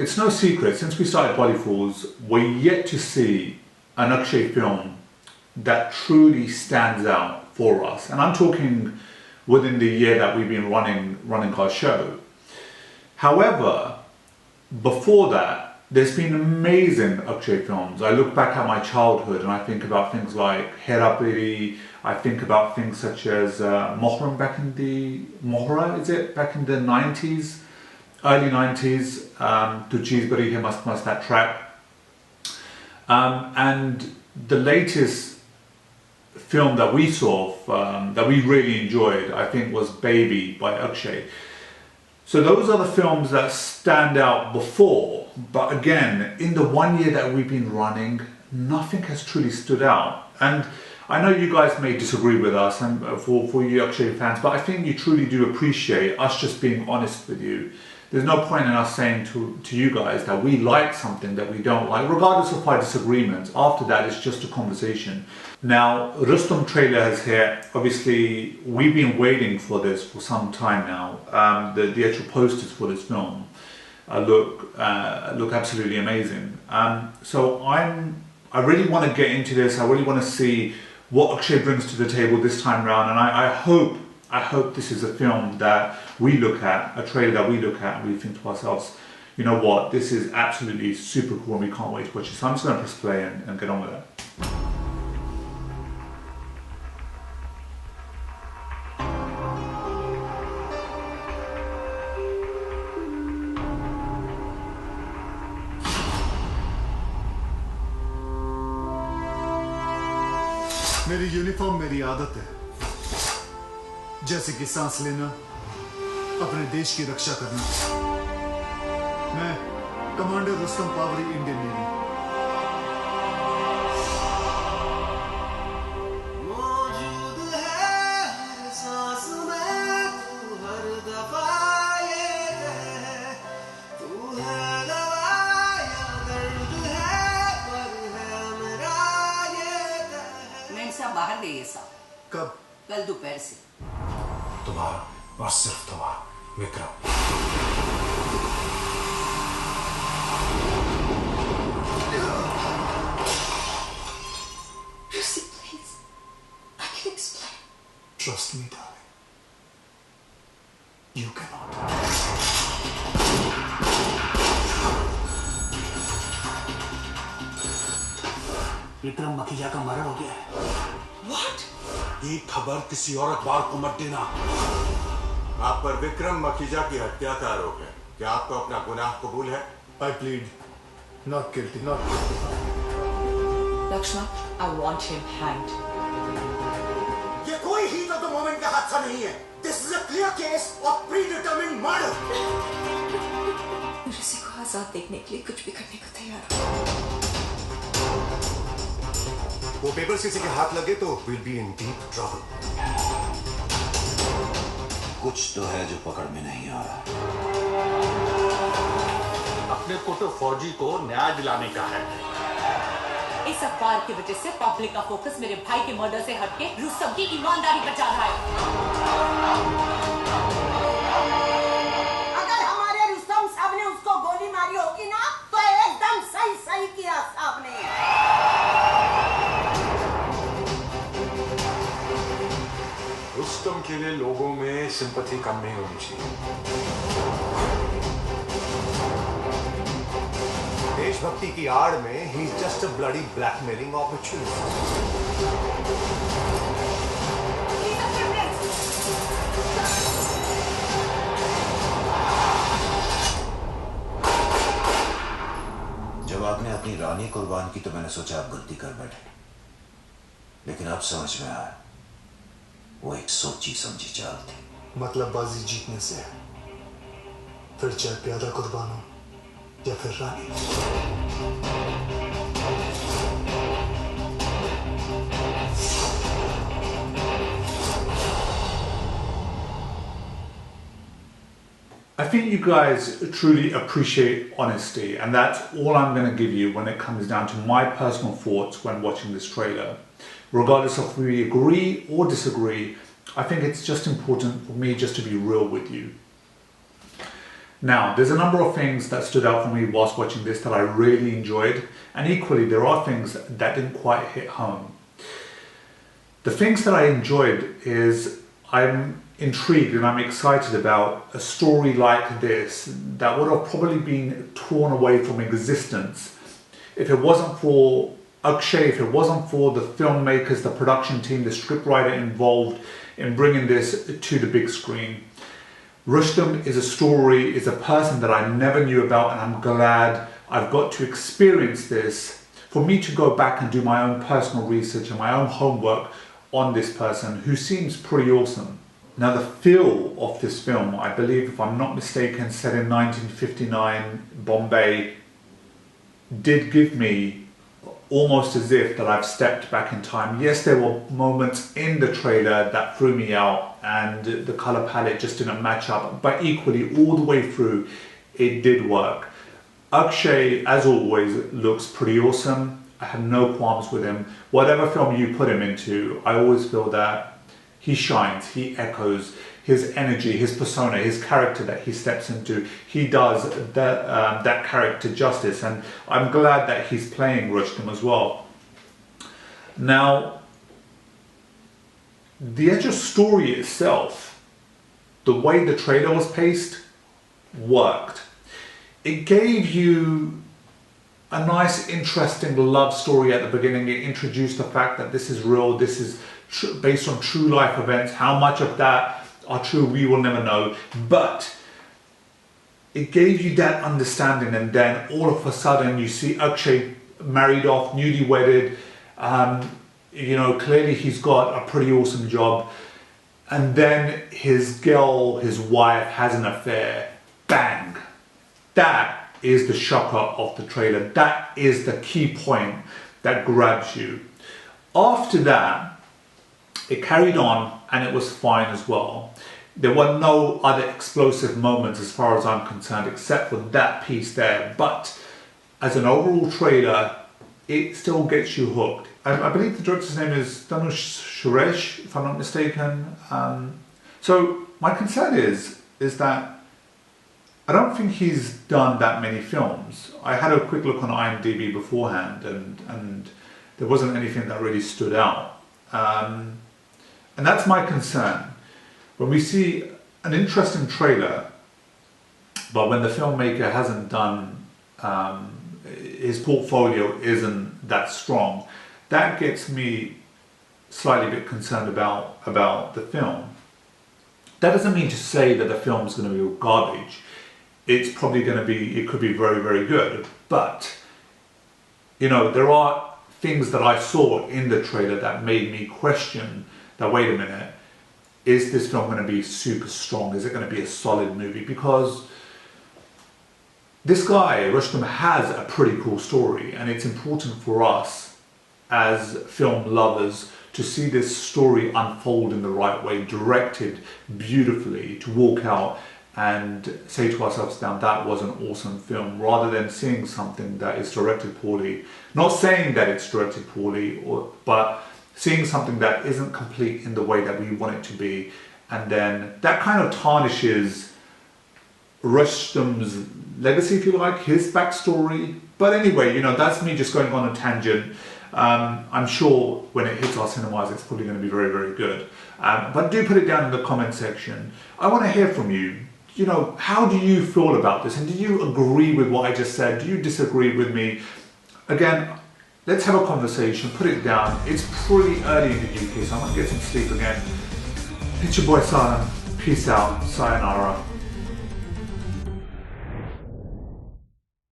it's no secret, since we started Bodyfalls, we're yet to see an Akshay film that truly stands out for us. And I'm talking within the year that we've been running our show. However, before that, there's been amazing Akshay films. I look back at my childhood and I think about things like Hera Peri. I think about things such as Mohra back in the 90s, early 90s, To Cheese Bari Hai Mast Mast, that track. And the latest film that we saw, that we really enjoyed, I think was Baby by Akshay. So those are the films that stand out before, but again, in the 1 year that we've been running, nothing has truly stood out. And I know you guys may disagree with us, and for you Akshay fans, but I think you truly do appreciate us just being honest with you. There's no point in us saying to you guys that we like something that we don't like, regardless of our disagreements. After that, it's just a conversation. Now, Rustom trailer is here. Obviously, we've been waiting for this for some time now. The actual posters for this film look absolutely amazing. So I really want to get into this. I really want to see what Akshay brings to the table this time around, and I hope this is a film that we look at, a trailer that we look at, and we think to ourselves, you know what, this is absolutely super cool and we can't wait to watch it. So I'm just going to press play and get on with it. मेरी uniform मेरी आदत है, जैसे कि सांस लेना, अपने देश की रक्षा करना। मैं commander Rustam Pavri, Indian navy. मौजूद है सांस में तू, हर दफा ये है तू है दवा या दर्द है, पर है मेरा ये है। मैं इंसान बाहर गई है साहब। कब? कल दोपहर से। तुम्हारा और सिर्फ तुम्हारा Vikram. Lucy, please. I can explain. Trust me, darling. You cannot. Vikram Makhija का मर्डर हो गया है। What? ये खबर किसी और अखबार को मत देना। आप पर विक्रम मखीजा की हत्या का आरोप है। क्या आपको अपना गुनाह कबूल है? I plead not guilty, not guilty. Lakshman, I want him hanged. ये कोई heat of the moment का हादसा नहीं है। This is a clear case of predetermined murder. ऋषि को आजाद देखने के लिए कुछ भी करने को तैयार हूँ। वो पेपर्स किसी के हाथ लगे तो we'll be in deep trouble. कुछ तो है जो पकड़ में नहीं आ रहा। अपने को तो फौजी को न्याय दिलाने का है। इस अखबार की वजह से पब्लिक का फोकस मेरे भाई के मर्डर से हटके रुस्तम की ईमानदारी पर जा रहा है। अगर हमारे रुस्तम साहब ने उसको गोली मारी होगी ना, तो एकदम सही किया साहब ने। रुस्तम के लिए लोगों में सिंपैथी कम नहीं होनी चाहिए। देशभक्ति की आड़ में he is just a bloody blackmailing opportunity. जब आपने अपनी रानी कुर्बान की तो मैंने सोचा आप गलती कर बैठे, लेकिन अब समझ में आया वो एक सोची समझी चाल थी। मतलब बाजी जीतने से है, फिर चाहे प्यादा कुर्बान हो या फिर रानी। I think you guys truly appreciate honesty, and that's all I'm going to give you when it comes down to my personal thoughts when watching this trailer. Regardless of if we agree or disagree, I think it's just important for me just to be real with you. Now, there's a number of things that stood out for me whilst watching this that I really enjoyed, and equally there are things that didn't quite hit home. The things that I enjoyed is I'm intrigued and I'm excited about a story like this that would have probably been torn away from existence if it wasn't for Akshay, if it wasn't for the filmmakers, the production team, the scriptwriter involved in bringing this to the big screen. Rustom is a story, is a person that I never knew about, and I'm glad I've got to experience this for me to go back and do my own personal research and my own homework on this person who seems pretty awesome. Now, the feel of this film, I believe, if I'm not mistaken, set in 1959 Bombay, did give me almost as if that I've stepped back in time. Yes, there were moments in the trailer that threw me out and the color palette just didn't match up, but equally all the way through it did work. Akshay, as always, looks pretty awesome. I have no qualms with him. Whatever film you put him into, I always feel that he shines, he echoes, his energy, his persona, his character that he steps into, he does that character justice, and I'm glad that he's playing Rustom as well. Now, the actual story itself, the way the trailer was paced, worked. It gave you a nice, interesting love story at the beginning. It introduced the fact that this is real, this is based on true life events. How much of that are true, we will never know, but it gave you that understanding, and then all of a sudden you see Akshay married off, newly wedded, you know, clearly he's got a pretty awesome job, and then his girl, his wife, has an affair. Bang! That is the shocker of the trailer. That is the key point that grabs you. After that, it carried on and it was fine as well. There were no other explosive moments as far as I'm concerned, except for that piece there. But as an overall trailer, it still gets you hooked. I believe the director's name is Dhanush Suresh, if I'm not mistaken. So my concern is that I don't think he's done that many films. I had a quick look on IMDb beforehand, and there wasn't anything that really stood out. And that's my concern. When we see an interesting trailer, but when the filmmaker hasn't done, his portfolio isn't that strong, that gets me slightly bit concerned about the film. That doesn't mean to say that the film is going to be garbage. It's probably going to be, it could be very, very good. But, you know, there are things that I saw in the trailer that made me question that, wait a minute, is this film going to be super strong? Is it going to be a solid movie? Because this guy, Rustom, has a pretty cool story, and it's important for us as film lovers to see this story unfold in the right way, directed beautifully, to walk out and say to ourselves, "Damn, that was an awesome film," rather than seeing something that is directed poorly. Not saying that it's directed poorly, but seeing something that isn't complete in the way that we want it to be, and then that kind of tarnishes Rustom's legacy, if you like, his backstory. But anyway, you know, that's me just going on a tangent. I'm sure when it hits our cinemas, it's probably going to be very, very good. But do put it down in the comment section. I want to hear from you. You know, how do you feel about this? And do you agree with what I just said? Do you disagree with me? Again, let's have a conversation, put it down. It's pretty early in the UK, so I'm going to get some sleep again. It's your boy Simon. Peace out. Sayonara.